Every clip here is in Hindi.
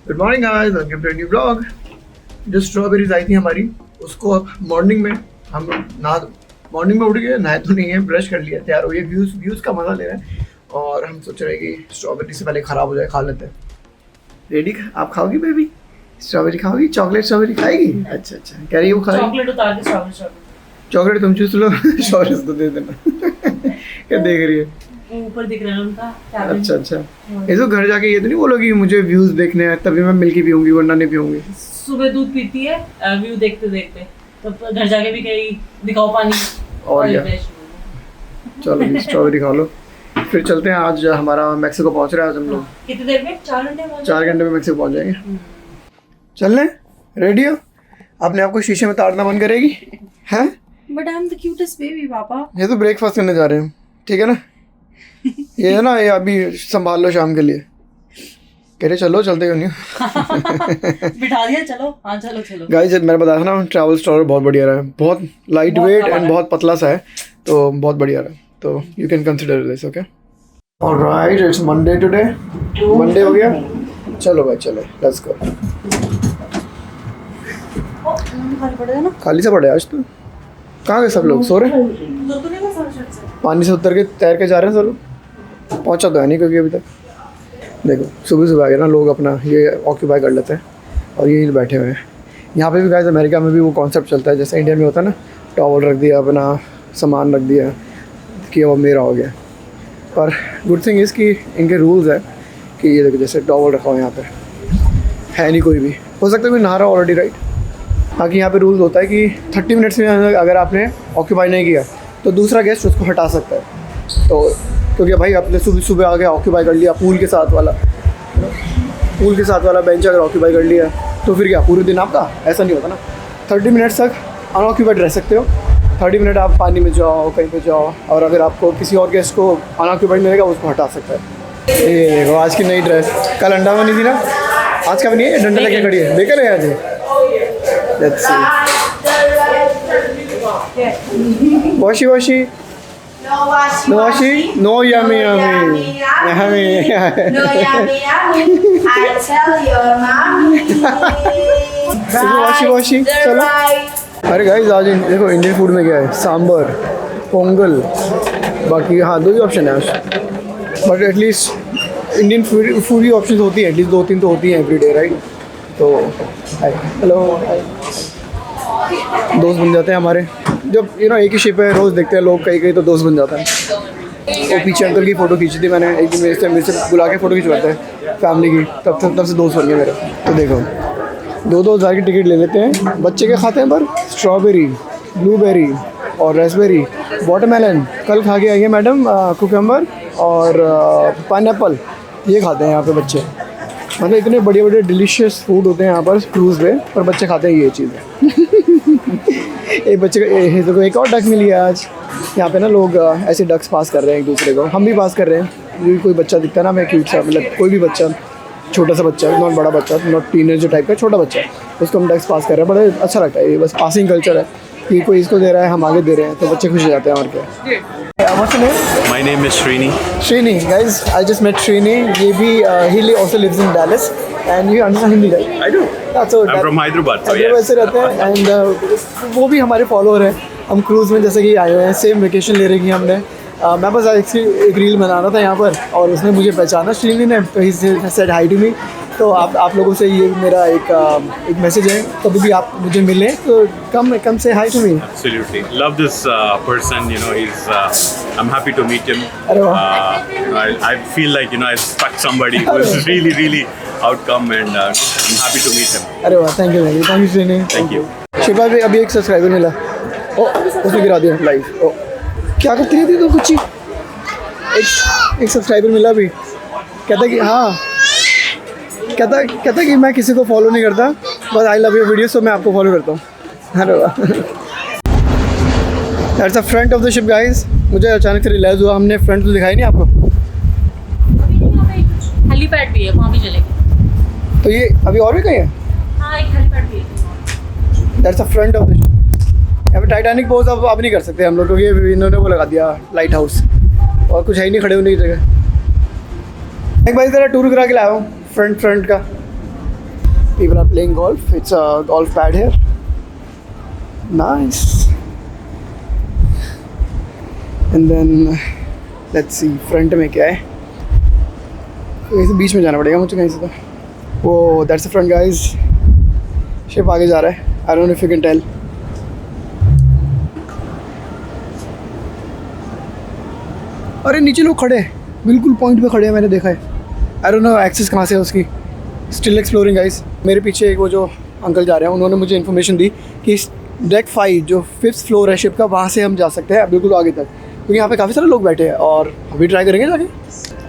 Good morning guys, welcome to new blog. जो स्ट्रॉबेरीज आई थी हमारी, उसको अब मॉर्निंग में हम मॉर्निंग में उठ गए, नहाए तो नहीं है, ब्रश कर लिया, तैयार हो गए, व्यूज़ का मज़ा ले रहे हैं। और हम सोच रहे हैं कि स्ट्रॉबेरी से पहले ख़राब हो जाए, खा लेते हैं। रेडी? आप खाओगी बेबी? स्ट्रॉबेरी खाओगी? चॉकलेट स्ट्रॉबेरी खाएगी? अच्छा, कह रही है वो खाएगी। चॉकलेट उतार के स्ट्रॉबेरी चॉकलेट तुम चूस लो, स्ट्रॉबेरी तो दे देना। क्या देख रही है? ऊपर दिख रहा है उनका। अच्छा। ऐसे घर जाके ये तो नहीं बोलोगी मुझे व्यूज देखने हैं तभी मैं मिल्की पीऊंगी वरना नहीं पीऊंगी। सुबह दूध पीती है व्यू देखते देखते, तो घर जाके भी कहीं दिखाओ पानी और क्या। चलो स्ट्रॉबेरी खा लो, फिर चलते हैं। आज हमारा मैक्सिको पहुंच रहा है आज हम लोग। कितनी देर में? 4 घंटे 4 घंटे में मैक्सिको पहुंच जाएंगे। चलने रेडी हो? अपने आप को शीशे में ताड़ना बंद करेगी हैं? But I am the cutest baby पापा। ये तो ब्रेकफास्ट करने जा रहे हैं, ठीक है ना? ये है ना, ये अभी संभाल लो शाम के लिए। कह रहे चलो, चलते क्यों नहीं? बिठा दिया, चलो। हाँ चलो। गाइस मैंने बताया था ना, ट्रैवल स्टोर बहुत बढ़िया रहा है, बहुत लाइट वेट एंड बहुत पतला सा है, तो बहुत बढ़िया रहा। तो you can consider this, okay? Alright, it's Monday today. Monday हो गया। चलो भाई, चलो, लेट्स गो। खाली सा पड़ा है आज तो। कहाँ गए सब लोग? सो रहे? पानी से उतर के तैर के जा रहे हैं सब लोग। पहुँचा तो है नहीं क्योंकि अभी तक देखो सुबह आ गया ना, लोग अपना ये ऑक्यूपाई कर लेते हैं और यही बैठे हुए हैं। यहाँ पे भी गाइस, अमेरिका में भी वो कॉन्सेप्ट चलता है जैसे इंडिया में होता है ना, टॉवल रख दिया, अपना सामान रख दिया कि वो मेरा हो गया। पर गुड थिंग इज़ कि इनके रूल्स है कि ये देखो जैसे टॉवल रखा हो यहाँ पे है नहीं, कोई भी हो सकता है कोई नहा रहा ऑलरेडी, राइट? बाकी यहाँ पे रूल्स होता है कि 30 मिनट्स में अगर आपने ऑक्यूपाई नहीं किया तो दूसरा गेस्ट उसको हटा सकता है। तो क्योंकि भाई आपने सुबह आके ऑक्यूपाई कर लिया, पूल के साथ वाला बेंच अगर ऑक्यूपाई कर लिया तो फिर क्या पूरे दिन आपका? ऐसा नहीं होता ना। 30 मिनट्स तक अनऑक्यूपाइड रह सकते हो। 30 मिनट आप पानी में जाओ, कहीं पे जाओ, और अगर आपको किसी और गेस्ट को अनऑक्यूपाइड मिलेगा उसको हटा सकता है। ये देखो आज की नई ड्रेस, कल अंडा बनी थी ना, आज का भी नहीं है, डंडा लेके खड़ी है। बेकर है आज। Let's see. Washi. No washi. No washi? No yummy. No yummy. I tell your mommy. Washi. चलो। अरे गाइस आज देखो इंडियन फूड में क्या है, सांबर, पोंगल, बाकी हाँ 2 ही ऑप्शन है आज। बट एटलीस्ट इंडियन फूड की ऑप्शन होती है, एटलीस्ट 2-3 तो होती हैं एवरीडे, राइट? तो हेलो, दोस्त बन जाते हैं हमारे जब एक ही शिप है, रोज़ देखते हैं लोग, कहीं तो दोस्त बन जाता है। वो पीछे अंकल की फ़ोटो खींची थी मैंने एक दिन, मेरे से बुला के फ़ोटो खिंचवाते हैं फैमिली की, तब से दोस्त बन गए मेरे। तो देखो 2-2 हज़ार की टिकट ले लेते हैं, बच्चे के खाते हैं पर स्ट्रॉबेरी, ब्लूबेरी और रेसबेरी, वाटरमेलन, कल खा के आइए मैडम, कुकम्बर और पाइनएप्पल, ये खाते हैं यहाँ पे बच्चे। मतलब इतने बड़े डिलीशियस फूड होते हैं यहाँ पर क्रूज़ पे, पर बच्चे खाते हैं ये चीज़ें। एक बच्चे को एक और डक मिली है आज। यहाँ पे ना लोग ऐसे डक्स पास कर रहे हैं एक दूसरे को, हम भी पास कर रहे हैं। कोई बच्चा दिखता है ना, मैं क्यूट सा, मतलब कोई भी बच्चा, छोटा सा बच्चा, नॉट बड़ा बच्चा, नॉट टीनेजर टाइप का, छोटा बच्चा, उसको हम डक्स पास कर रहे हैं। बड़ा अच्छा लगता है, ये बस पासिंग कल्चर है कि कोई इसको दे रहा है, हम आगे दे रहे हैं, तो बच्चे खुश हो जाते हैं। और क्या? What's your name? My name is Srini. Srini, guys, I just met Srini. He also lives in Dallas, and you understand Hindi, right? I do. So I'm from Hyderabad. So Hyderabad yes. से रहते हैं, एंड वो भी हमारे फॉलोअर हैं। हम क्रूज़ में जैसे कि आए हुए हैं, सेम वेकेशन ले रखी है हमने। मैं बस एक रील बना रहा था यहाँ पर, और उसने मुझे पहचाना, श्रीनी ने, तो ही सेड हाई टू मी। तो आप लोगों से ये मेरा एक मैसेज है, कभी भी आप मुझे मिलें तो come say hi to me. Absolutely. Love this person. I'm happy to meet him. अरे वाह। I feel like I struck somebody who is really outcome, and I'm happy to meet him. अरे वाह, thank you Srini. Thank you. Shilpa भी अभी एक सब्सक्राइबर मिला, ओ उसने गिरा दिया लाइव। ओ क्या करती रहती तो कुछ ही, एक सब्सक्राइबर मिला अभी, कहता कि हाँ, कहता कि मैं किसी को फॉलो नहीं करता, बस आई लव योर वीडियोस, तो मैं आपको फॉलो करता हूँ। अरे वाह। That's the front of the ship guys. मुझे अचानक से रियलाइज़ हुआ, हमने फ्रंट तो दिखाई नहीं आपको। हेलीपैड भी है, वहाँ भी चलेंगे। तो ये अभी और भी कहीं है? हाँ, एक हेलीपैड भी है। That's the front of the ship. यहाँ पे टाइटैनिक पोज अब नहीं कर सकते हम लोग, क्योंकि इन्होंने वो लगा दिया लाइट हाउस, और कुछ है ही नहीं खड़े होने की जगह। एक बार ज़रा टूर करा के लाया हूँ फ्रंट का। People are playing golf. It's a golf pad here. Nice. And then let's see front में क्या है. कहीं से बीच में जाना पड़ेगा मुझे कहीं से तो. वो that's the front guys. Ship आगे जा रहा है. I don't know if you can tell. अरे नीचे लोग खड़े हैं. बिल्कुल पॉइंट पे खड़े हैं, मैंने देखा है. I don't know एक्सेस कहाँ से है उसकी. Still exploring guys. मेरे पीछे एक वो जो अंकल जा रहे हैं, उन्होंने मुझे इन्फॉर्मेशन दी कि डेक 5 जो 5th फ्लोर है शिप का, वहाँ से हम जा सकते हैं बिल्कुल आगे तक, क्योंकि यहाँ पे काफ़ी सारे लोग बैठे हैं और अभी ट्राई करेंगे जाके.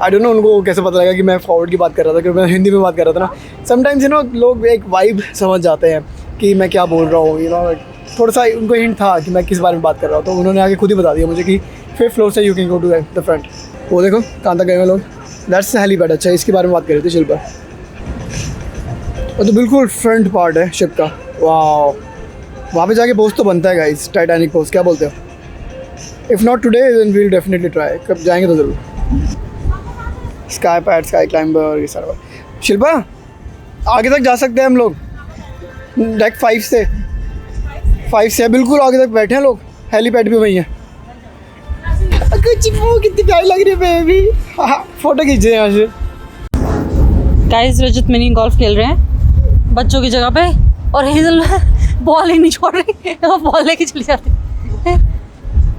आई डोंट नो उनको कैसे पता लगा कि मैं फॉरवर्ड की बात कर रहा था, क्योंकि मैं हिंदी में बात कर रहा था ना. समटाइम्स यू नो लोग एक वाइब समझ जाते हैं कि मैं क्या बोल रहा हूँ. यू नो थोड़ा सा उनको हिंट था कि मैं किस बारे में बात कर रहा हूँ, तो उन्होंने आगे खुद ही बता दिया मुझे कि 5th फ्लोर से you can go to the front. वो देखो कहाँ तक गए हैं लोग. That's helipad. अच्छा इसके बारे में बात कर रहे थे शिल्पा. और तो बिल्कुल फ्रंट पार्ट है शिप का. वाह, वहाँ पे जाके पोज तो बनता है गाइस, टाइटैनिक पोज. क्या बोलते हो? If not today then we will definitely try. कब जाएंगे तो ज़रूर. स्काई पैड, स्काई क्लाइंबर, ये सारा. शिल्पा आगे तक जा सकते हैं हम लोग. डेक 5 से बिल्कुल आगे तक बैठे हैं लोग. हेलीपैड भी वही है. कुछ वो कितनी प्यारी लग रही है बेबी. फोटो खींचे यहाँ से. गाइस रजत मिनी गोल्फ खेल रहे हैं बच्चों की जगह पे, और हेजल बॉल ही नहीं छोड़ रही, वो बॉल लेके चली जाती है.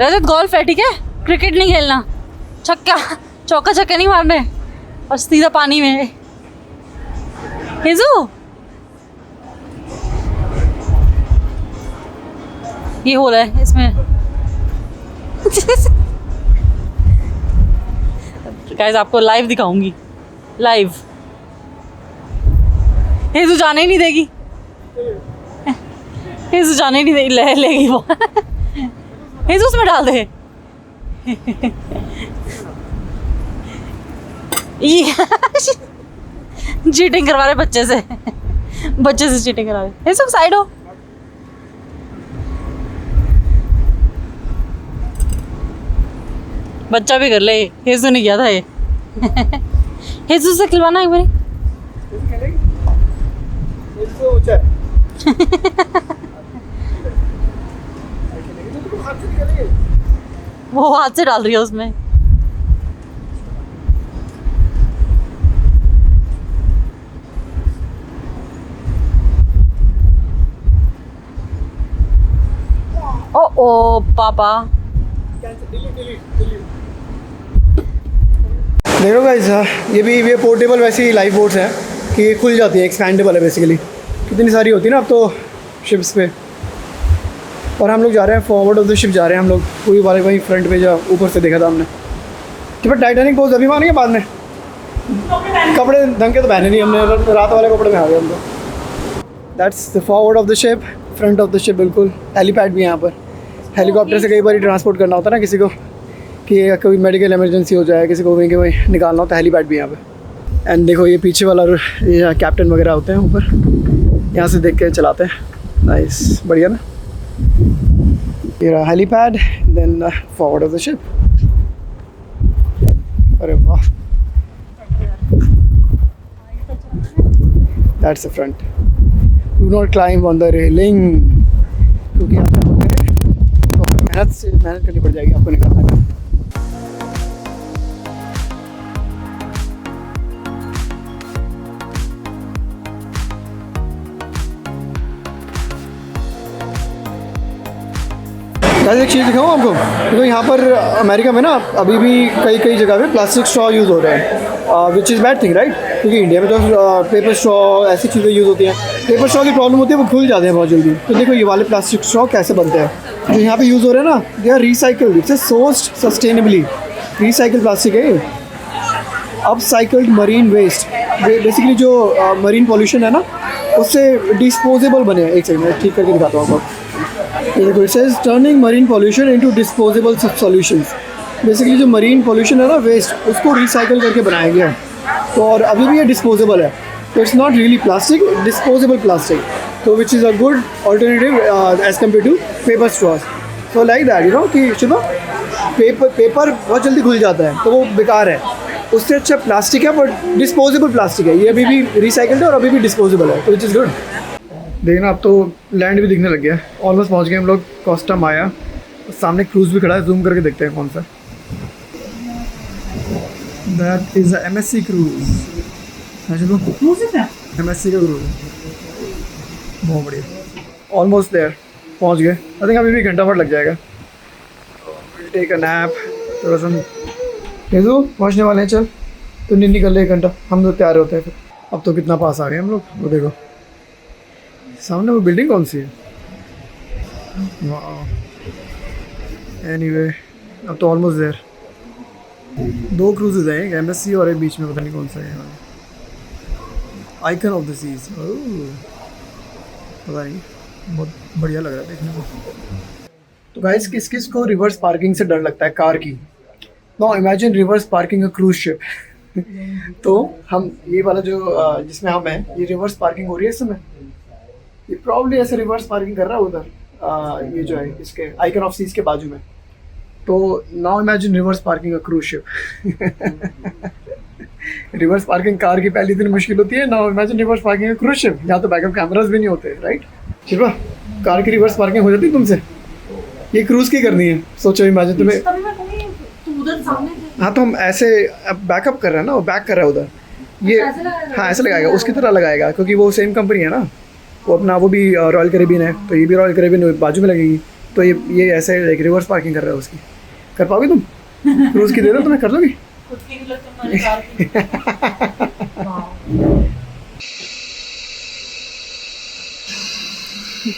रजत गोल्फ है ठीक है, क्रिकेट नहीं खेलना. छक्का चौका छक्के नहीं मारने, और सीधा पानी में. हेजू ये हो रहा है इसमें. गाइस आपको लाइव दिखाऊंगी, लाइव. हेजू जाने ही नहीं देगी, हेजू जाने ही नहीं देगी. लेगी वो. हेजू उसमें डाल दे. चीटिंग करवा रहे बच्चे से, बच्चे से चीटिंग करा रहे. हेजू साइड हो. बच्चा भी कर ले. हेजू ने किया था ये. हेजू से खिलवाना एक बारी. वो हाथ से डाल रही है उसमें. ओ पापा. देखो गाइस, ये पोर्टेबल वैसे ही लाइफ बोट्स हैं कि ये खुल जाती है, एक्सपैंडेबल है बेसिकली. कितनी सारी होती है ना अब तो शिप्स पे. और हम लोग जा रहे हैं फॉरवर्ड ऑफ द शिप जा रहे हैं हम लोग. पूरी वाले वहीं फ्रंट पे जो ऊपर से देखा था हमने. कि पर टाइटैनिक पोज अभी मानेंगे बाद में. कपड़े ढंग के तो पहने नहीं हमने, रात वाले कपड़े में आ गए हम लोग. That's the forward of the ship, front of the ship बिल्कुल. हेलीपैड भी यहाँ पर. हेलीकॉप्टर से कई बार ट्रांसपोर्ट करना होता है ना किसी को, कि कोई मेडिकल इमरजेंसी हो जाए, किसी को वहीं के वहीं निकालना होता है. हेलीपैड भी यहाँ पे. एंड देखो ये पीछे वाला ये कैप्टन वगैरह होते हैं ऊपर, यहाँ से देख के चलाते हैं. नाइस, बढ़िया ना. ये रहा helipad, then forward of the ship. अरे वाह, that's the front. Do not climb on the railing, क्योंकि यहाँ पे तो मेहनत करनी पड़ जाएगी आपको निकालने में. गाइस एक चीज़ दिखाऊँ आपको. देखो यहाँ पर अमेरिका में ना अभी भी कई जगह पे प्लास्टिक स्ट्रॉ यूज़ हो रहे हैं, which is bad thing right. क्योंकि इंडिया में तो पेपर स्ट्रॉ ऐसी चीज़ें यूज़ होती हैं. पेपर स्ट्रॉ की प्रॉब्लम होती है, वो खुल जाते हैं बहुत जल्दी. तो देखो ये वाले प्लास्टिक स्ट्रॉ कैसे बनते हैं जो यहाँ पे यूज़ हो रहे हैं ना, they are recycled. It's sourced sustainably. Recycle plastic है ये. Upcycled marine waste. बेसिकली जो मरीन पॉल्यूशन है ना उससे डिस्पोजेबल बने हैं. एक सेकंड में ठीक करके दिखाता हूँ आपको. देखो it says turning marine pollution into disposable solutions. Basically जो मरीन पॉल्यूशन है ना वेस्ट, उसको रिसाइकल करके बनाया गया है. तो और अभी भी ये डिस्पोजेबल है. तो it's not really plastic, disposable plastic. तो which is a good alternative as compared to paper straws. So like that you know कि शुभ पेपर बहुत जल्दी खुल जाता है तो वो बेकार है. उससे अच्छा प्लास्टिक है, बट डिस्पोजेबल प्लास्टिक है। ये अभी भी रिसाइकल्ड है और अभी भी डिस्पोजेबल है, तो विच इज़ गुड। देखना अब तो लैंड भी दिखने लग गया है। ऑलमोस्ट पहुँच गए हम लोग कोस्टा माया। सामने क्रूज़ भी खड़ा है, जूम करके देखते हैं कौन सा। That is a MSC cruise. चलो MSC का क्रूज़, बहुत बढ़िया। ऑलमोस्ट देयर, पहुँच गए। आई थिंक अभी भी घंटा भर लग जाएगा। टेक अ नैप, थोड़ा सा हेजू पहुँचने वाले हैं। चल तो नहीं निकल ले 1 घंटा, हम लोग तैयार होते हैं फिर। अब तो कितना पास आ गए हम लोग, वो देखो सामने वो बिल्डिंग कौन सी है। एनीवे अब तो ऑलमोस्ट देयर। 2 क्रूजेज हैं, एक MSC और एक बीच में पता नहीं कौन सा है। आइकन ऑफ द सीज, पता नहीं, बहुत बढ़िया लग रहा है देखने को। तो गाइस किस किस को रिवर्स पार्किंग से डर लगता है कार की? No imagine reverse parking a cruise ship. तो हम ये वाला जो जिसमें हम हैं, ये रिवर्स पार्किंग हो रही है इस समय। ये प्रॉब्ली ऐसे रिवर्स पार्किंग कर रहा है उधर, ये जो है इसके आइकन ऑफ सीज के बाजू में। तो now imagine reverse parking a cruise ship. Reverse parking car की पहली दिन मुश्किल होती है, now imagine reverse parking a cruise ship. यहाँ तो बैकअप कैमरास भी नहीं होते, राइट? शिल्पा, कार की रिवर्स पार्किंग हो जाती तुमसे? ये क्रूज की करनी है, सोचो इमेजिन तुम्हें। हाँ तो हम ऐसे बैकअप कर रहे हैं ना, वो बैक कर रहा है उधर। ये हाँ ऐसे लगाएगा, उसकी तरह लगाएगा, क्योंकि वो सेम कंपनी है ना। वो अपना वो भी रॉयल कैरिबियन है, तो ये भी रॉयल कैरिबियन बाजू में लगेगी। तो ये ऐसे लाइक रिवर्स पार्किंग कर रहा है उसकी। कर पाओगे तुम? क्रूज की दे दो, तुम्हें कर दोगी?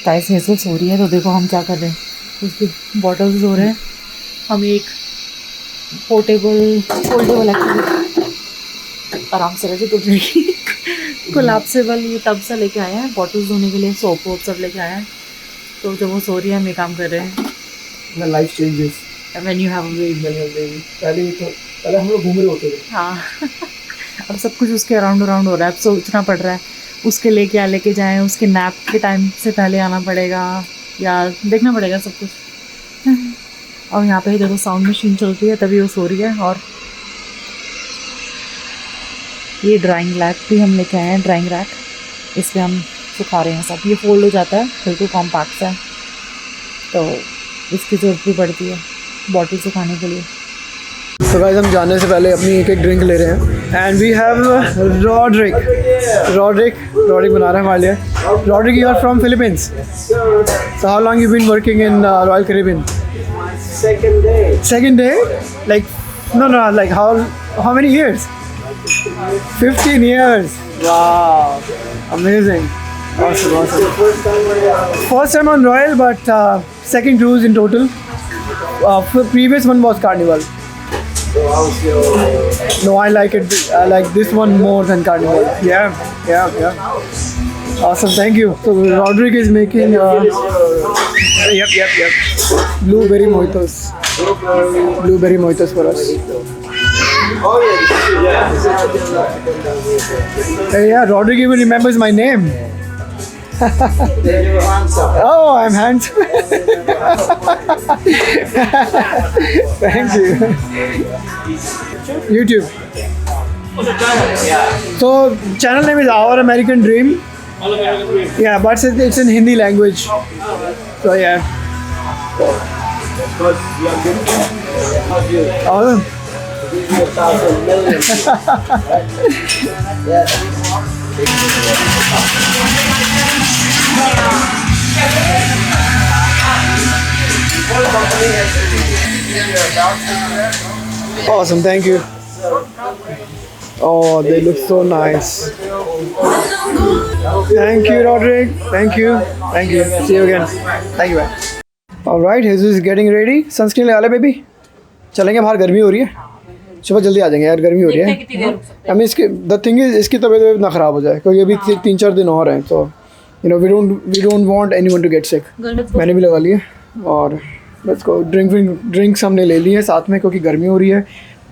गाइस हेज़ल सो रही है, तो देखो हम क्या कर रहे हैं। उसकी बॉटल्स धो रहे हैं। हम एक फोल्डेबल एक्चुअली आराम से रहे उठ जाएगी। कोलैप्सेबल ये टब सा लेके आए हैं बॉटल्स धोने के लिए, सोप वोप सब लेके आए हैं। तो जब वो सो रही है हम ये काम कर रहे हैं। Life changes when you have a baby. पहले हम लोग घूम रहे होते थे। हाँ अब सब कुछ उसके अराउंड हो रहा है। अब सोचना पड़ रहा है उसके लिए क्या लेके जाएं, उसके नैप के टाइम से पहले आना पड़ेगा या देखना पड़ेगा सब कुछ। और यहाँ पे देखो साउंड मशीन चल रही है, तभी वो सो रही है। और ये ड्राइंग रैक भी हम लेके आए हैं, ड्राइंग रैक। इस पर हम सुखा रहे हैं सब। ये फोल्ड हो जाता है, बिल्कुल कॉम्पैक्ट है, तो इसकी ज़रूरत भी पड़ती है बॉटल सुखाने के लिए। तो गाइस हम जाने से पहले अपनी एक ड्रिंक ले रहे हैं। एंड वी हैव रॉड्रिक बना रहा है हमारे लिए। Rodrick, you are from Philippines, so how long you been working in Royal Caribbean? Second day? Like no, like how many years? 15 years. Wow, amazing, awesome. First time on Royal, but second cruise in total. Previous one was Carnival. No, I like it. I like this one more than Carnival. Yeah. Awesome, thank you. So Roderick is making yep. Blueberry mojitos for us. Yeah, Roderick even remembers my name. Oh, I'm handsome. Thank you. YouTube. So channel name is Our American Dream. Yeah, but it's in Hindi language. So yeah. Awesome. Awesome, thank you. Oh, they look so nice. Thank you, Roderick. Thank you. See you again. Thank you. All right, Jesus is getting ready. Sunscreen लगा ले बेबी। चलेंगे बाहर, गर्मी हो रही है। सुबह जल्दी आ जाएंगे यार, गर्मी हो रही है। हमें इसके द थिंग इज इसकी तबीयत ना ख़राब हो जाए, क्योंकि अभी 3-4 दिन और हैं। तो you know we don't want anyone to get sick. मैंने भी लगा लिया और लेट्स गो। ड्रिंक्स हमने ले ली है साथ में, क्योंकि गर्मी हो रही है।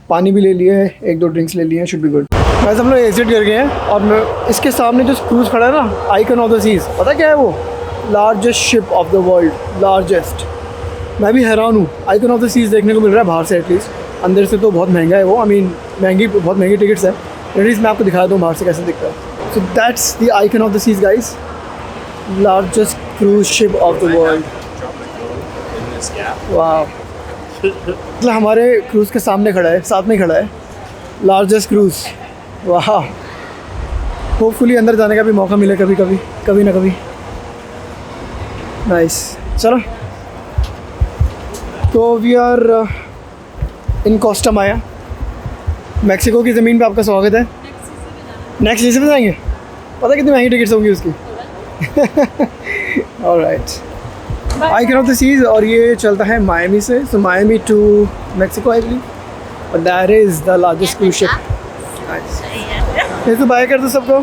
पानी भी ले लिया है, 1-2 ड्रिंक्स ले लिए हैं, शुड बी गुड। वैसे हम लोग एग्जिट कर गए हैं और मैं इसके सामने जो क्रूज़ खड़ा है ना, आइकन ऑफ द सीज, पता क्या है वो? Largest ship of the world, largest. मैं भी हैरान हूँ, आइकन ऑफ द सीज देखने को मिल रहा है बाहर से एटलीस्ट। अंदर से तो बहुत महंगा है वो, आई मीन बहुत महंगी टिकट्स है। एटलीस्ट मैं आपको दिखा दूँ बाहर से कैसे दिखता है। So that's the icon of the Seas guys, largest cruise ship of the world. वाह, मतलब हमारे क्रूज़ के सामने खड़ा है, साथ में खड़ा है लार्जेस्ट क्रूज़। वाह, होपफुली अंदर जाने का भी मौका मिले कभी ना कभी। नाइस, चलो तो we are in Costa Maya, Mexico की ज़मीन पे आपका स्वागत है। नेक्स्ट सीज़न पे जाएंगे, पता कितनी महंगी टिकट्स होंगी उसकी। Alright, icon of the seas, और ये चलता है मायामी से, so Miami to Mexico I believe, और that is the largest cruise ship. ये तो बाय कर दो सबको।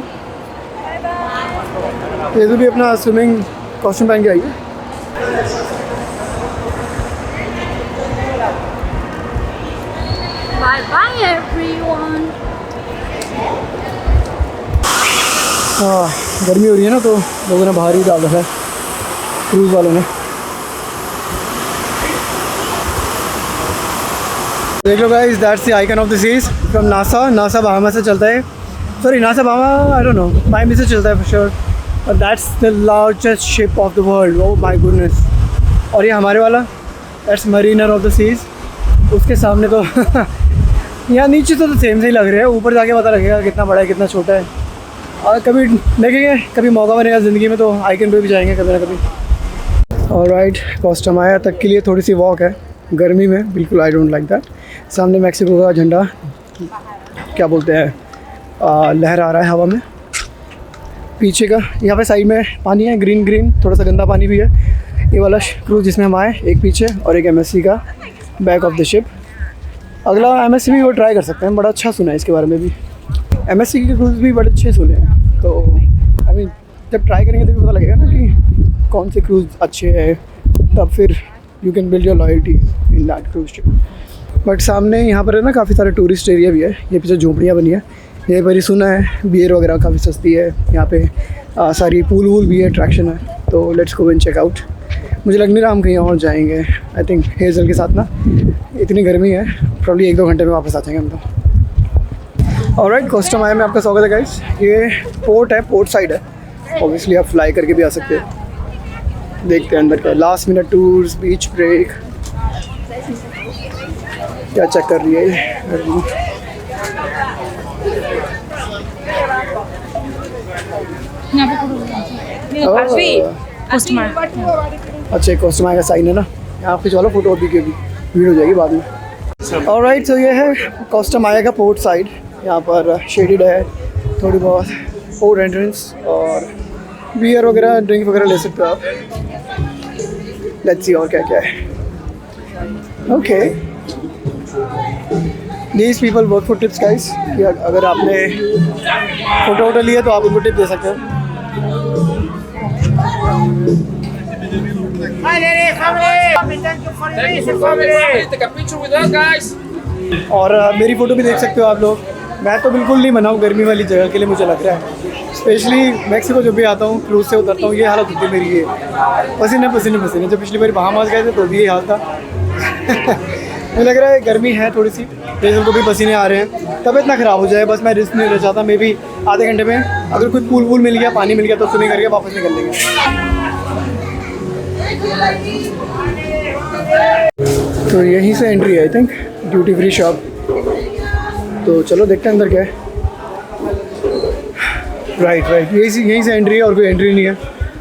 ये तो भी अपना स्विमिंग कॉस्ट्यूम पहन के आई है। Bye bye everyone. हाँ, गर्मी हो रही है ना, तो लोगों ने बाहर ही डाल रखा है क्रूज़ वालों ने। देख लो guys, that's the icon of the seas from Nassau Bahamas से चलता है। Sorry, Nassau Bahamas I don't know, Miami से चलता है फॉर श्योर। और that's the largest ship of the world. Oh my goodness. और ये हमारे वाला, that's Mariner of the seas. उसके सामने तो यहाँ नीचे तो सेम से ही लग रहे हैं, ऊपर जाके पता लगेगा कितना बड़ा है कितना छोटा है। और कभी देखेंगे, कभी मौका बनेगा ज़िंदगी में तो आइकन पे भी जाएंगे कभी ना कभी। ऑलराइट, कोस्टा माया तक के लिए थोड़ी सी वॉक है गर्मी में, बिल्कुल आई डोंट लाइक दैट। सामने मैक्सिको का झंडा, क्या बोलते हैं, लहरा रहा है हवा में। पीछे का यहाँ पे साइड में पानी है, ग्रीन, थोड़ा सा गंदा पानी भी है। ये वाला क्रूज़ जिसमें हम आए, एक पीछे और एक MSC का बैक ऑफ द शिप। अगला MSC भी वो ट्राई कर सकते हैं, बड़ा अच्छा सुना है इसके बारे में भी। MSC के क्रूज़ भी बड़े अच्छे सुने हैं, तो आई मीन जब ट्राई करेंगे तभी पता लगेगा ना कि कौन से क्रूज़ अच्छे हैं, तब फिर you can build your loyalty in that cruise ship. But सामने यहाँ पर है ना काफ़ी सारे टूरिस्ट एरिया भी है, ये पीछे झोपड़ियाँ बनी है। ये पर ही सुना है बियर वगैरह काफ़ी सस्ती है यहाँ पे, सारी पूल वूल भी है, अट्रैक्शन है। तो let's go and check out. मुझे लग नहीं रहा हम कहीं और जाएंगे, आई थिंक हेज़ल के साथ ना इतनी गर्मी है, प्रॉब्ली 1-2 घंटे में वापस आ जाएंगे हम तो। ऑलराइट, कोस्टा माया में आपका स्वागत है गाइस। ये पोर्ट है, पोर्ट साइड है, ऑब्वियसली आप फ्लाई करके भी आ सकते हैं। देखते हैं अंदर का लास्ट मिनट टूर्स, बीच ब्रेक, क्या चेक कर रही है ये। अच्छा, कोस्टा माया का साइन है ना, यहाँ पे चलो फोटो अभी की अभी भीड़ हो जाएगी बाद में। ऑलराइट, तो ये है कोस्टा माया का पोर्ट साइड। यहाँ पर शेडेड है थोड़ी बहुत, पोर्ट एंट्रेंस, और बियर वगैरह ड्रिंक वगैरह ले सकते हो आप। लेट्स सी और क्या क्या है। Okay, these people work for tips guys. अगर आपने फोटो वोटो लिया तो आप उनको टिप दे सकते हो। और मेरी फ़ोटो भी देख सकते हो आप लोग। मैं तो बिल्कुल नहीं मनाऊँ गर्मी वाली जगह के लिए, मुझे लग रहा है स्पेशली मैक्सिको जब भी आता हूँ, क्रूज़ से उतरता हूँ, ये हालत होती है मेरी, ये पसीने। जब पिछली बार बहामास गए थे तो भी ये हाल था। मुझे लग रहा है गर्मी है थोड़ी सी, हेज़ल को भी पसीने आ रहे हैं, तबीयत ना ख़राब हो जाए, बस मैं रिस्क नहीं ले चाहता। मे भी आधे घंटे में अगर कोई पूल वूल मिल गया, पानी मिल गया तो स्विमिंग करके वापस निकल लेंगे। तो यहीं से एंट्री है I think, duty free shop. तो चलो देखते हैं अंदर क्या है। राइट, यहीं से एंट्री है, और कोई एंट्री नहीं है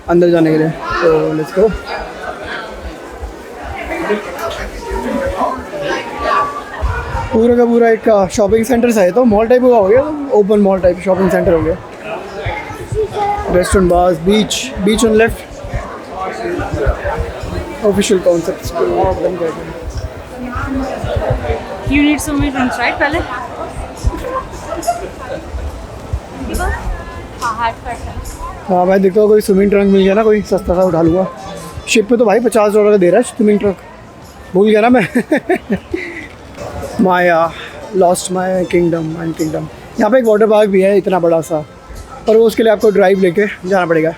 अंदर जाने के लिए। तो लेट्स गो। पूरा का पूरा एक शॉपिंग सेंटर सा है, तो मॉल टाइप का हो गया, open mall type shopping centre हो गया। Restaurant, bars, beach on left, official concepts. You need so many drinks, right? पहले हाँ, मैं देखता हूँ कोई स्विमिंग ट्रंक मिल गया ना, कोई सस्ता सा उठा लूँगा। शिप पे तो भाई $50 का दे रहा है स्विमिंग ट्रंक, भूल गया ना मैं। Maya, lost Maya kingdom and kingdom. यहाँ पे एक वाटर पार्क भी है इतना बड़ा सा, पर वो उसके लिए आपको ड्राइव लेके जाना पड़ेगा।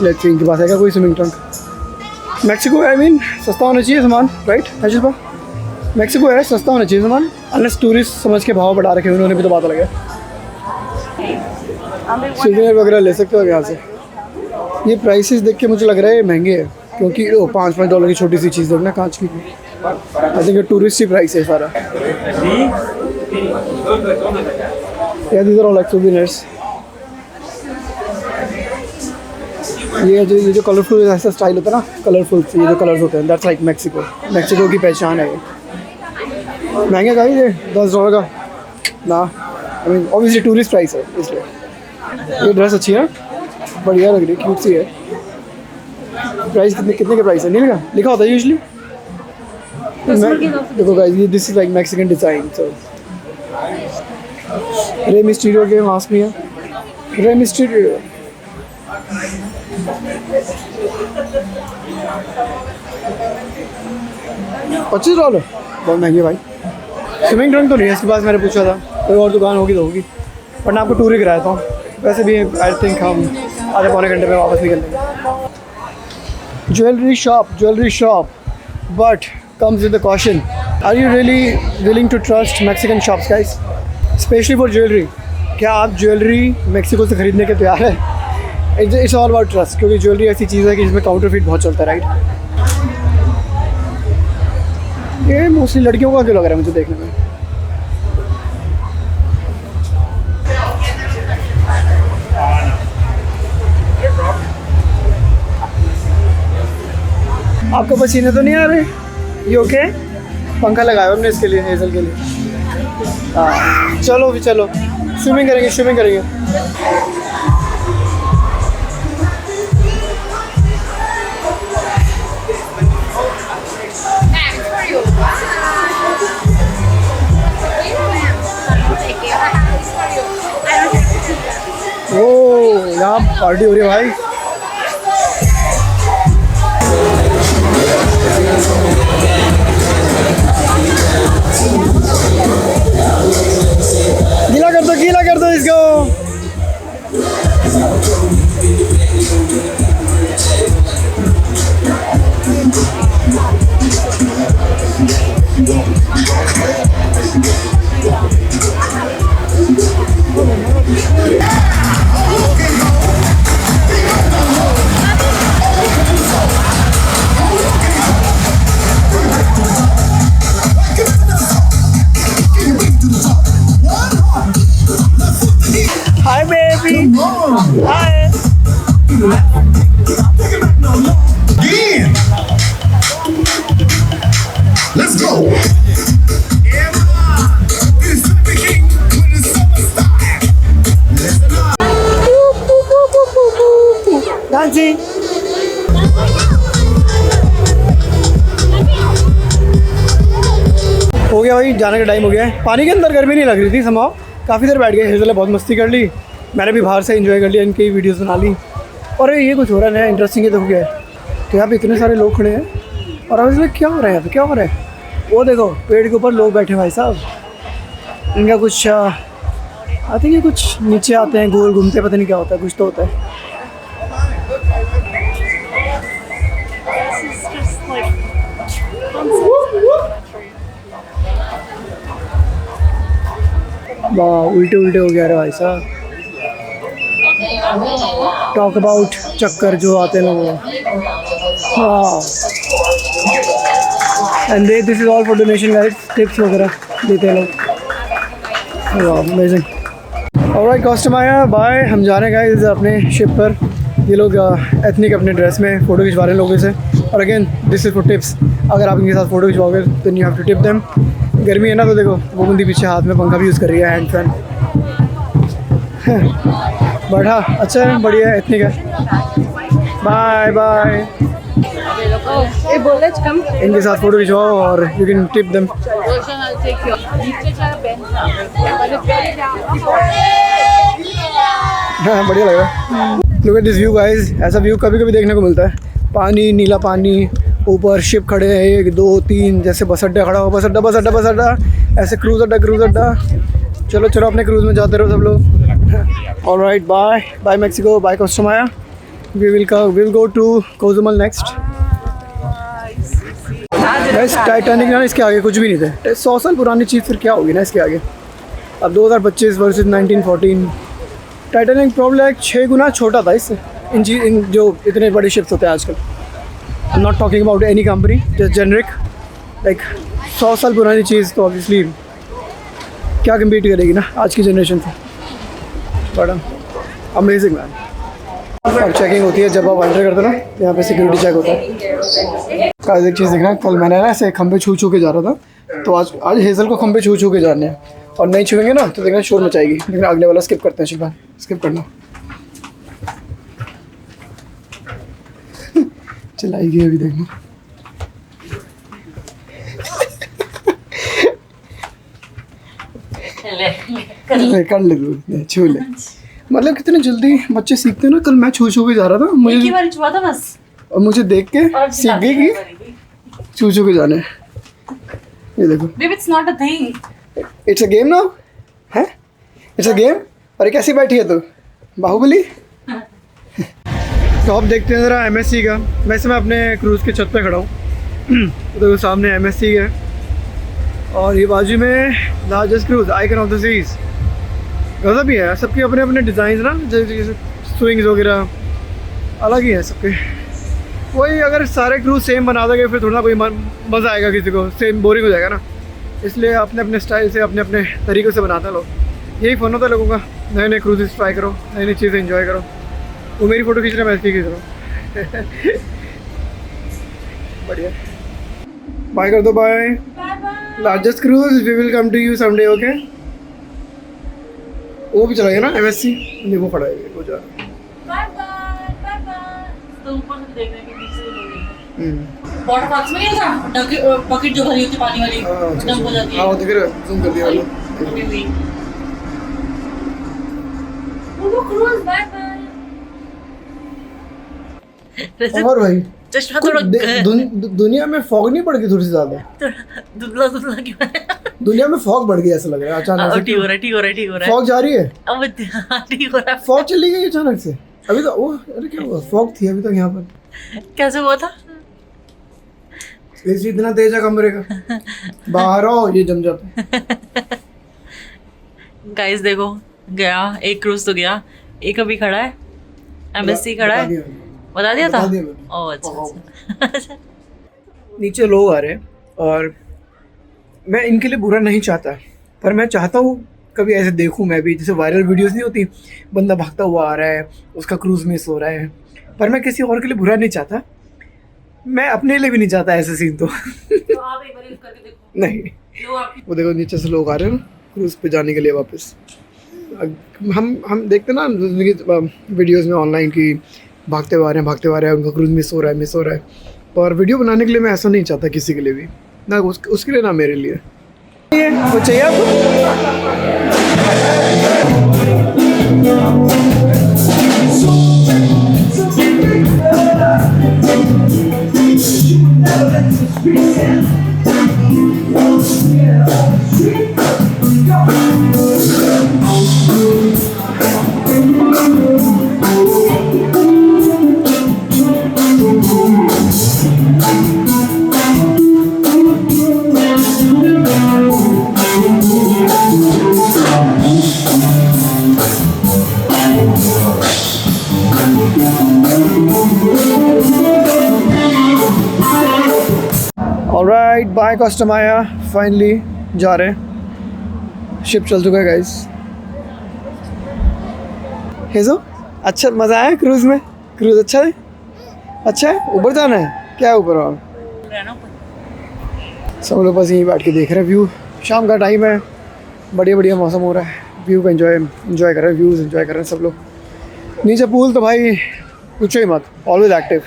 लेट्स सी इनके पास है क्या कोई swimming trunk. Mexico I mean सस्ता होना चाहिए सामान, राइट है शिल्पा? मैक्सिको है, सस्ता होना चाहिए सामान, अनलेस टूरिस्ट समझ के भाव बढ़ा रखे उन्होंने भी तो बात अलग है। सिल्वर वगैरह ले सकते हो यहाँ से। ये प्राइसेस देख के मुझे लग रहा है महंगे है, क्योंकि $5 की छोटी सी चीज़ देखना कांच की। I think tourist he price है सारा। Yeah, these are all like souvenirs. ये जो कलरफुल ऐसा स्टाइल होता है ना, कलरफुल ये जो कलर्स होते हैं, दैट्स लाइक मैक्सिको की पहचान है ये। महंगा का ही ये $10 का ना, I mean obviously tourist price है इसलिए। ये ड्रेस अच्छी है, बढ़िया लग रही है, क्यूट सी है। प्राइस कितने के प्राइस है नहीं लिखा होता है यूजली। देखो गाइस, ये this is like Mexican design. So Rey Mysterio के मास्क भी है, रे मिस्टीरियो। $25 बहुत महंगी भाई। स्विमिंग ट्रंक तो नहीं है इसके पास, मैंने पूछा था, कोई और दुकान होगी तो होगी, वरना आपको टूर ही कराया था। वैसे भी आई थिंक हम आधे पौने घंटे में वापस निकलेंगे। Jewellery shop but comes with a caution. Are you really willing to trust Mexican shops, guys? Especially for jewelry. क्या आप ज्वेलरी मेक्सिको से खरीदने के तैयार है? It's all about trust, क्योंकि ज्वेलरी ऐसी चीज़ है कि इसमें काउंटरफिट बहुत चलता है, राइट? ये मोस्टली लड़कियों का क्यों लग रहा है मुझे देखने में। आपको पसीने तो नहीं आ रहे? ये ओके? पंखा लगाया हमने इसके लिए, हेजल के लिए। हाँ चलो भी चलो, स्विमिंग करेंगे। ओह यहाँ पार्टी हो रही है भाई। गीला कर दो इसको। Hi baby. Hi. Let's go. Dancing. हो गया भाई, जाने का टाइम हो गया है। पानी के अंदर गर्मी नहीं लग रही थी समाओ, काफ़ी देर बैठ गए। हेजल ने बहुत मस्ती कर ली, मैंने भी बाहर से एंजॉय कर लिया, इनकी वीडियोस बना ली। और ये कुछ हो रहा है नया इंटरेस्टिंग है, देखो क्या है। तो यहाँ पे इतने सारे लोग खड़े हैं और अब इसमें क्या हो रहा है, यहाँ पे क्या हो रहा है? वो देखो पेड़ के ऊपर लोग बैठे भाई साहब। इनका कुछ आई थिंक ये कुछ नीचे आते हैं, गोल घूमते, पता नहीं क्या होता है, कुछ तो होता है। वाह उल्टे हो गया रे भाई साहब। टॉक अबाउट चक्कर जो आते हैं लोगों। हाँ and this is all for donation guys, tips वगैरह देते हैं लोग। अमेजिंग। ऑलराइट कस्टम आया, बाय। हम जा रहे हैं गाइस अपने शिप पर। ये लोग एथनिक अपने ड्रेस में फ़ोटो खिंचवा रहे हैं लोगों से। और again this is for tips, अगर आप इनके साथ फ़ोटो खिंचवाओगे तो you have to tip them. गर्मी है ना, तो देखो वो बंदी पीछे हाथ में पंखा भी यूज़ कर रही है, हैंड फैन। बट हाँ अच्छा है, बढ़िया है, एथनिक है। Bye bye. इनके साथ फ़ोटो खिंचवाओ और यू कैन टिप देम। हाँ बढ़िया लग रहा है। Look at this view guys, ऐसा व्यू कभी कभी देखने को मिलता है। पानी, नीला पानी, ऊपर शिप खड़े हैं 1 2 3, जैसे बस अड्डा खड़ा हो, बस अड्डा, ऐसे क्रूज़ अड्डा। चलो अपने क्रूज़ में जाते रहो सब लोग। Alright bye Mexico, bye Costa we will go to Cozumel next. Guys Titanic ना इसके आगे कुछ भी नहीं थे। 100 साल पुरानी चीज़ फिर क्या होगी ना इसके आगे। अब 2025 वर्सेस 1914। टाइटैनिक प्रॉब्लम लाइक 6 गुना छोटा था इससे। इन जो इतने बड़े शिप्स होते हैं आजकल। I am not talking about any company, just generic. Like 100 साल पुरानी चीज़ तो ऑब्वियसली क्या कम्पीट करेगी ना आज की जनरेशन से। बड़ा अमेजिंग मैन। और चेकिंग होती है जब आप एंटर करते हो ना, यहाँ पे सिक्योरिटी चेक होता है। आज एक चीज़ देखना, कल मैंने ना ऐसे खंबे छू छू के जा रहा था, तो आज हेज़ल को खंबे छू छू के जाने हैं और नहीं छुएंगे ना तो देखना शोर मचाएगी। लेकिन अगले वाला स्किप करते हैं, शिल्पा स्किप करना। चलाएगी अभी देखना। कर ले तू, छू ले। मतलब कितने जल्दी बच्चे सीखते हैं ना। कल मैं छू छू के जा रहा था, मुझे एक ही बार छुआ था बस, और मुझे देख के सीख गई कि छू छू के जाने। ये देखो, baby it's not a thing, it's a game now है। It's a game. अरे कैसी बैठी है तू बाहुबली। तो आप देखते हैं ज़रा MSC का। वैसे मैं अपने क्रूज़ के छत पे खड़ा हूँ, तो सामने MSC है और ये बाजू में largest cruise Icon of the Seas. गज़ब भी है, सबके अपने अपने डिज़ाइन ना, जैसे स्विंग्स वगैरह अलग ही है सबके। वही अगर सारे क्रूज़ सेम बना दोगे फिर थोड़ा कोई मज़ा आएगा, किसी को सेम बोरिंग हो जाएगा ना। इसलिए अपने अपने स्टाइल से अपने अपने तरीक़ों से बनाता लोग। यही फ़ोन होता है लोगों का, नए नए क्रूज़ ट्राई करो, नई नई चीज़ें एंजॉय करो। वो मेरी फ़ोटो खींच रहा है, मैं इसकी खींच रहा हूँ। बढ़िया, बाय कर दो, bye. Largest cruise we will come to you someday, okay. वो भी चलाएगा ना MSC, नहीं वो खड़ा है, वो जा रहा है। Bye bye bye bye. तो ऊपर से देख रहे हैं कि नीचे से लोग हैं। वाटर पार्क्स में नहीं था बकेट जो भरी होती पानी वाली, डंप हो जाती है। हाँ देख रहे, जूम कर दिया वाला। वो क्रूज बाय बाय। और भाई चश्मा थोड़ा दुनिया में फॉग नहीं बढ़ गई थोड़ी सी ज़्यादा? दुबला दुबला क्यों है? दुनिया में फॉग बढ़ गई ऐसा लग रहा है अचानक से। ठीक हो रहा है, ठीक हो रहा है, ठीक हो रहा है। फॉग जा रही है, अब ठीक हो रहा है। फॉग चली गई अचानक से। अभी तो वो अरे क्या हुआ, फॉग थी अभी तक यहाँ पर। कैसे हुआ था? एसी इतना तेज है कमरे का, बाहर आओ ये जम जाता। गाइस देखो, गया एक क्रूज तो गया, एक अभी खड़ा है, MSC खड़ा है। बता दिया था? ओह अच्छा। नीचे लोग आ रहे हैं और मैं इनके लिए बुरा नहीं चाहता, पर मैं चाहता हूँ कभी ऐसे देखूँ मैं भी, जैसे वायरल वीडियोस नहीं होती, बंदा भागता हुआ आ रहा है, उसका क्रूज मिस हो रहा है। पर मैं किसी और के लिए बुरा नहीं चाहता, मैं अपने लिए भी नहीं चाहता ऐसे सीन। तो आप एक बार यूज करके देखो। नहीं, वो देखो नीचे से लोग आ रहे हैं ना क्रूज पे जाने के लिए वापस। हम देखते ना वीडियोस में ऑनलाइन की भागते हुए आ रहे हैं, उनका क्रूज मिस हो रहा है। पर वीडियो बनाने के लिए मैं ऐसा नहीं चाहता किसी के लिए भी, ना उसके लिए ना मेरे लिए। वो चाहिए आपको? ऑलराइट, बाय कस्टमाया, फाइनली जा रहे हैं। शिप चल चुका है गाइस। हेजो अच्छा मज़ा आया क्रूज़ में? क्रूज़ अच्छा है? अच्छा है? ऊपर जाना है क्या? ऊपर और सब लोग बस यहीं बैठ के देख रहे हैं व्यू। शाम का टाइम है, बढ़िया बढ़िया मौसम हो रहा है, व्यू का एंजॉय कर रहे हैं, व्यूज़ एंजॉय कर रहे हैं सब लोग। नीचे पूल तो भाई पूछो ही मत, ऑलवेज एक्टिव।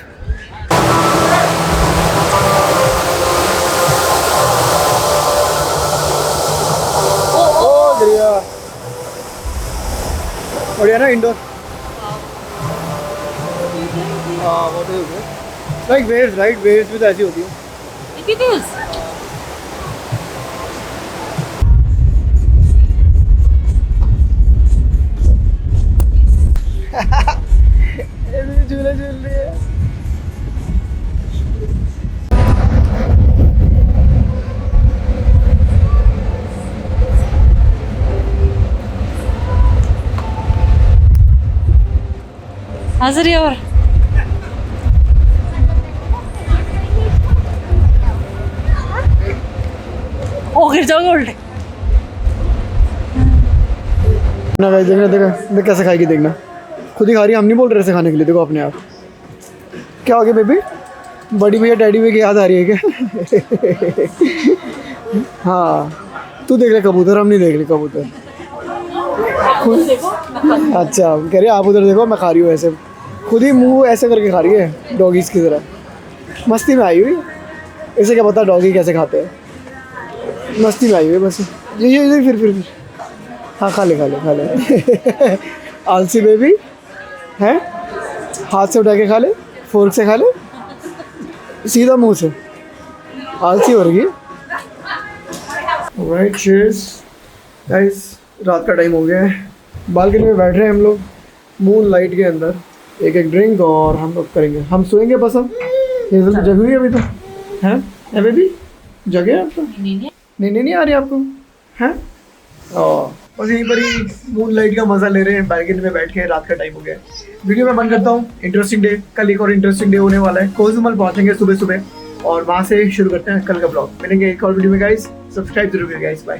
बढ़िया ना इंडोर। हाँ वो तो लाइक वेव्स, राइट? वेव्स भी तो ऐसी होती है। झूले झूल रही है। हंस रही है और ओ गिर जाओगे उल्टे। ना गाइस देखना, देखा देख कैसे खाएगी, देखना खुद ही खा रही है, हम नहीं बोल रहे ऐसे खाने के लिए। देखो अपने आप क्या हो गया बेबी, बड़ी भैया डैडी भैया की याद आ रही है क्या? हाँ तू देख ले कबूतर, हम नहीं देख रहे कबूतर। अच्छा कह रही है आप उधर देखो, मैं खा रही हूँ ऐसे, खुद ही मुंह ऐसे करके खा रही है डॉगीज की तरह, मस्ती में आई हुई। इसे क्या पता डॉगी कैसे खाते हैं, मस्ती में आई हुई है बस। ये फिर हाँ खा ले खा ले खा ले। आलसी बेबी है, हाथ से उठा के खा ले, फोर्क से खा ले, सीधा मुंह से, आलसी हो रही है। राइट चीयर्स गाइस, रात का टाइम हो गया है, बालकनी में बैठ रहे हैं हम लोग मून लाइट के अंदर, एक एक ड्रिंक और हम लोग करेंगे, हम सोएंगे बस। अब हेज़ल तो जगी हुई है अभी तो, हैं बेबी जगे आपको? नहीं आ रही आपको हैं? बस यहीं पर ही मून लाइट का मज़ा ले रहे हैं बालकनी में बैठ के, रात का टाइम हो गया है। वीडियो में बंद करता हूँ, इंटरेस्टिंग डे, कल एक और इंटरेस्टिंग डे होने वाला है। कोजुमल पहुँचेंगे सुबह सुबह और वहाँ से शुरू करते हैं कल का ब्लॉग। मिलेंगे एक और वीडियो में गाइस, सब्सक्राइब जरूर करिए गाइस, बाय।